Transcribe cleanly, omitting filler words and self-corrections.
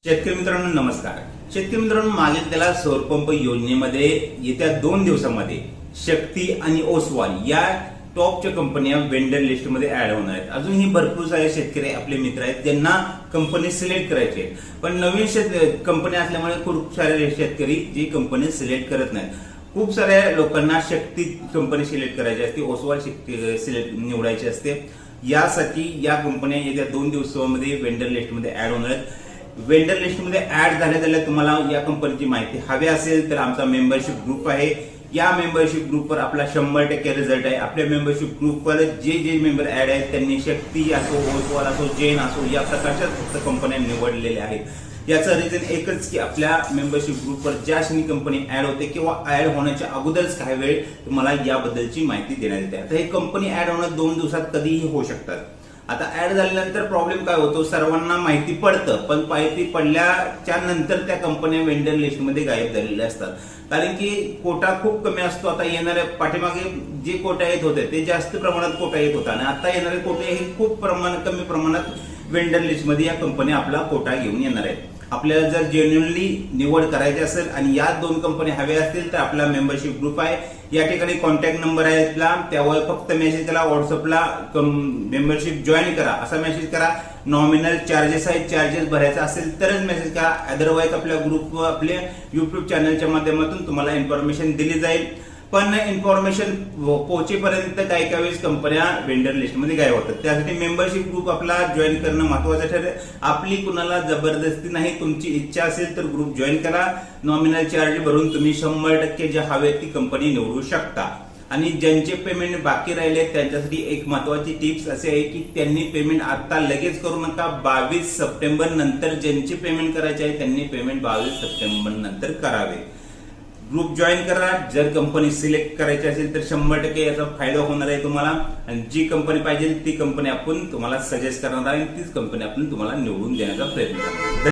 शेतकरी मित्रांनो नमस्कार. शेतकरी मित्रांनो, मागील त्याला सौर पंप योजनेमध्ये येत्या 2 दिवसांमध्ये शक्ती आणि ओसवाल या टॉपच्या कंपन्या वेंडर लिस्ट मध्ये ऍड होणार आहेत. अजूनही भरपूर सारे शेतकरी आपले मित्र आहेत ज्यांना कंपनी सिलेक्ट करायची आहे, पण नवीन कंपनी असल्यामुळे खूप सारे शेतकरी जी कंपनी सिलेक्ट करत नाहीत. खूप साऱ्या लोकांना शक्ती कंपनी सिलेक्ट करायची असते, ओसवाल सिलेक्ट निवडायची असते. यासाठी या कंपन्या येत्या 2 दिवसांमध्ये वेंडर लिस्ट मध्ये ऍड होणार आहेत. वेंडर लिस्ट मध्ये ऍड झाल्या तुम्हाला या कंपनीची माहिती हवी असेल तर आमचा मेंबरशिप ग्रुप आहे. या मेंबरशिप ग्रुपवर आपला 100% रिझल्ट आहे. आपल्या मेंबरशिप ग्रुपवर जे मेंबर ऍड आहेत त्यांनी शक्ती असो, ओसवाल असो, जैन असो या प्रकारच्या फक्त कंपन्या निवडलेल्या आहेत. याचं रिझन एकच की आपल्या मेंबरशिप ग्रुपवर ज्या क्षणी कंपनी ऍड होते किंवा ऍड होण्याच्या अगोदरच काही वेळ तुम्हाला याबद्दलची माहिती देण्यात येते. आता हे कंपनी ऍड होणं 2 दिवसात कधीही होऊ शकतात. आता ऍड झाल्यानंतर प्रॉब्लेम काय होतो, सर्वांना माहिती पडतं, पण माहिती पडल्याच्या नंतर त्या कंपन्या वेंडर लिस्ट मध्ये गायब झालेल्या असतात. कारण की कोटा खूप कमी असतो. आता येणाऱ्या पाठीमागे जे कोटा येत होते ते जास्त प्रमाणात कोटा येत होता आणि आता येणारे कोटे हे खूप कमी प्रमाणात वेंडर लिस्ट मध्ये या कंपन्या आपला कोटा घेऊन येणार आहेत. आपल्याला जर जेन्युअनली निवड करायची असेल आणि या 2 कंपन्या हव्या असतील तर आपला मेंबरशिप ग्रुप आहे. या ठिकाणी कॉन्टॅक्ट नंबर आहे, त्यावर फक्त मेसेज करा, व्हॉट्सअपला मेंबरशिप जॉईन करा असा मेसेज करा. नॉमिनल चार्जेस आहेत, चार्जेस भरायचा असेल तरच मेसेज करा. अदरवाईज आपल्या ग्रुप आपल्या युट्यूब चॅनलच्या माध्यमातून तुम्हाला इन्फॉर्मेशन दिली जाईल. पण इन्फॉर्मेशन पोहोचेपर्यंत काही वेळेस कंपन्या वेंडर लिस्ट मध्ये गायब होतात. त्यासाठी मेंबरशिप ग्रुप आपला जॉईन करणं महत्वाचं ठरेल. आपली कुणाला जबरदस्ती नाही, तुमची इच्छा असेल तर ग्रुप जॉईन करा. नॉमिनल चार्ज भरून तुम्ही 100% जे हवे ती कंपनी निवडू शकता. आणि ज्यांचे पेमेंट बाकी राहिले त्यांच्यासाठी एक महत्वाची टिप्स असे आहे की त्यांनी पेमेंट आता लगेच करू नका. 22 सप्टेंबर नंतर ज्यांचे पेमेंट करायचे आहे त्यांनी पेमेंट 22 सप्टेंबर नंतर करावे. ग्रुप जॉईन करा. जर कंपनी सिलेक्ट करायची असेल तर 100% याचा फायदा होणार आहे तुम्हाला. आणि जी कंपनी पाहिजे ती कंपनी आपण तुम्हाला सजेस्ट करणार आहे, तीच कंपनी आपण तुम्हाला निवडून देण्याचा प्रयत्न करणार.